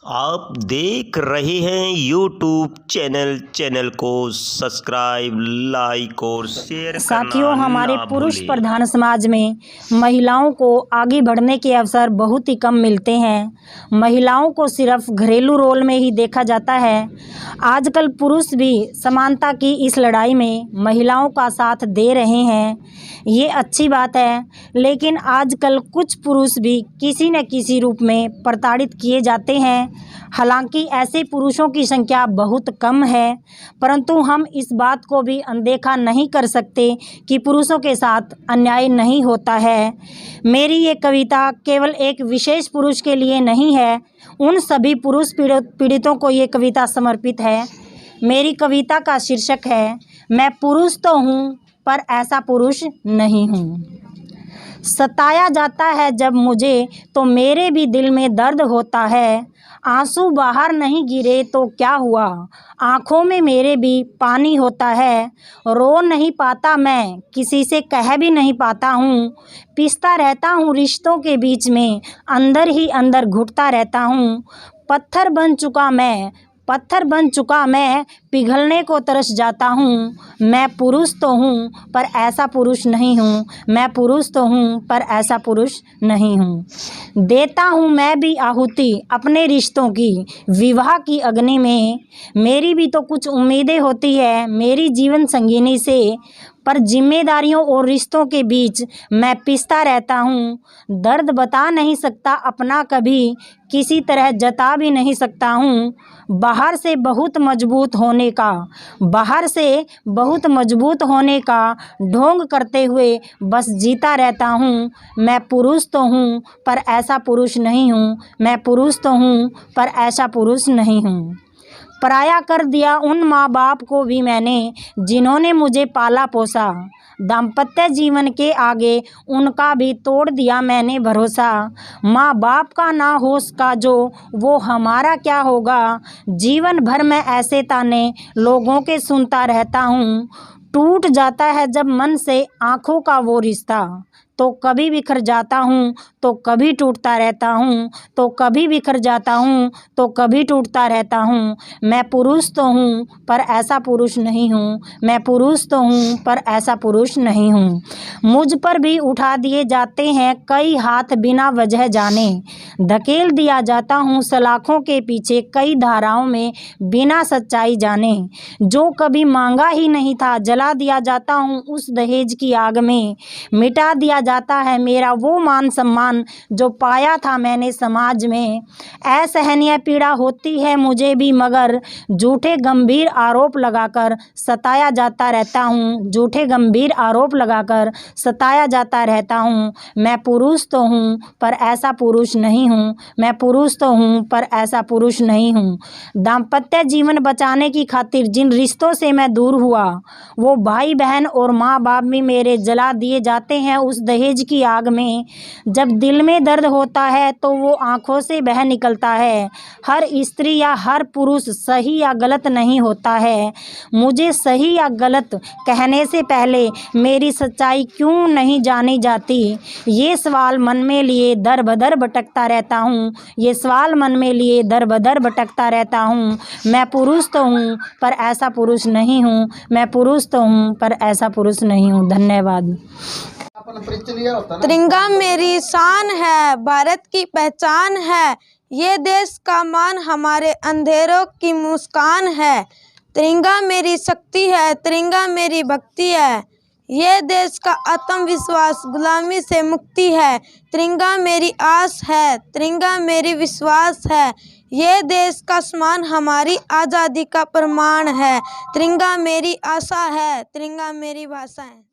आप देख रहे हैं यूट्यूब चैनल को सब्सक्राइब, लाइक और शेयर करना साथियों, हमारे ना पुरुष भूलें। प्रधान समाज में महिलाओं को आगे बढ़ने के अवसर बहुत ही कम मिलते हैं। महिलाओं को सिर्फ घरेलू रोल में ही देखा जाता है। आजकल पुरुष भी समानता की इस लड़ाई में महिलाओं का साथ दे रहे हैं, ये अच्छी बात है। लेकिन आजकल कुछ पुरुष भी किसी न किसी रूप में प्रताड़ित किए जाते हैं। हालांकि ऐसे पुरुषों की संख्या बहुत कम है, परंतु हम इस बात को भी अनदेखा नहीं कर सकते कि पुरुषों के साथ अन्याय नहीं होता है। मेरी ये कविता केवल एक विशेष पुरुष के लिए नहीं है, उन सभी पुरुष पीड़ितों को ये कविता समर्पित है। मेरी कविता का शीर्षक है, मैं पुरुष तो हूँ पर ऐसा पुरुष नहीं हूँ। सताया जाता है जब मुझे तो मेरे भी दिल में दर्द होता है। आंसू बाहर नहीं गिरे तो क्या हुआ, आँखों में मेरे भी पानी होता है। रो नहीं पाता मैं, किसी से कह भी नहीं पाता हूँ। पिसता रहता हूँ रिश्तों के बीच में, अंदर ही अंदर घुटता रहता हूँ। पत्थर बन चुका मैं, पिघलने को तरस जाता हूँ। मैं पुरुष तो हूँ पर ऐसा पुरुष नहीं हूँ। मैं पुरुष तो हूँ पर ऐसा पुरुष नहीं हूँ। देता हूँ मैं भी आहुति अपने रिश्तों की, विवाह की अग्नि में। मेरी भी तो कुछ उम्मीदें होती है मेरी जीवन संगिनी से, पर जिम्मेदारियों और रिश्तों के बीच मैं पिसता रहता हूँ। दर्द बता नहीं सकता अपना कभी, किसी तरह जता भी नहीं सकता हूँ। बाहर से बहुत मजबूत होने का ढोंग करते हुए बस जीता रहता हूँ। मैं पुरुष तो हूँ पर ऐसा पुरुष नहीं हूँ। मैं पुरुष तो हूँ पर ऐसा पुरुष नहीं हूँ। पराया कर दिया उन माँ बाप को भी मैंने, जिन्होंने मुझे पाला पोसा। दाम्पत्य जीवन के आगे उनका भी तोड़ दिया मैंने भरोसा। माँ बाप का ना होश का जो, वो हमारा क्या होगा। जीवन भर मैं ऐसे ताने लोगों के सुनता रहता हूँ। टूट जाता है जब मन से आँखों का वो रिश्ता, तो कभी बिखर जाता हूँ तो कभी टूटता रहता हूँ। तो कभी बिखर जाता हूँ तो कभी टूटता रहता हूँ। मैं पुरुष तो हूँ पर ऐसा पुरुष नहीं हूँ। मैं पुरुष तो हूँ पर ऐसा पुरुष नहीं हूँ। मुझ पर भी उठा दिए जाते हैं कई हाथ बिना वजह जाने। धकेल दिया जाता हूँ सलाखों के पीछे कई धाराओं में बिना सच्चाई जाने। जो कभी मांगा ही नहीं था जला दिया जाता हूँ उस दहेज की आग में। मिटा दिया जाता है मेरा वो मान सम्मान जो पाया था मैंने समाज में। असहनीय पीड़ा होती है मुझे भी, मगर झूठे गंभीर आरोप लगाकर सताया जाता रहता हूँ। झूठे गंभीर आरोप लगाकर सताया जाता रहता हूँ। मैं पुरुष तो हूँ पर ऐसा पुरुष नहीं हूँ। मैं पुरुष तो हूँ पर ऐसा पुरुष नहीं हूँ। दाम्पत्य जीवन बचाने की खातिर जिन रिश्तों से मैं दूर हुआ, वो भाई बहन और माँ बाप भी मेरे जला दिए जाते हैं उस दहेज की आग में। जब दिल में दर्द होता है तो वो आंखों से बह निकलता है। हर स्त्री या हर पुरुष सही या गलत नहीं होता है। मुझे सही या गलत कहने से पहले मेरी सच्चाई क्यों नहीं जानी जाती, ये सवाल मन में लिए दर बदर भटकता रहता हूँ। ये सवाल मन में लिए दर बदर भटकता रहता हूँ। मैं पुरुष तो हूँ पर ऐसा पुरुष नहीं हूँ। मैं पुरुष तो हूँ पर ऐसा पुरुष नहीं हूँ। धन्यवाद। तिरंगा मेरी शान है, भारत की पहचान है। ये देश का मान हमारे अंधेरों की मुस्कान है। तिरंगा मेरी शक्ति है, तिरंगा मेरी भक्ति है। ये देश का आत्मविश्वास गुलामी से मुक्ति है। तिरंगा मेरी आस है, तिरंगा मेरी विश्वास है। ये देश का सम्मान हमारी आज़ादी का प्रमाण है। तिरंगा मेरी आशा है, तिरंगा मेरी भाषा है।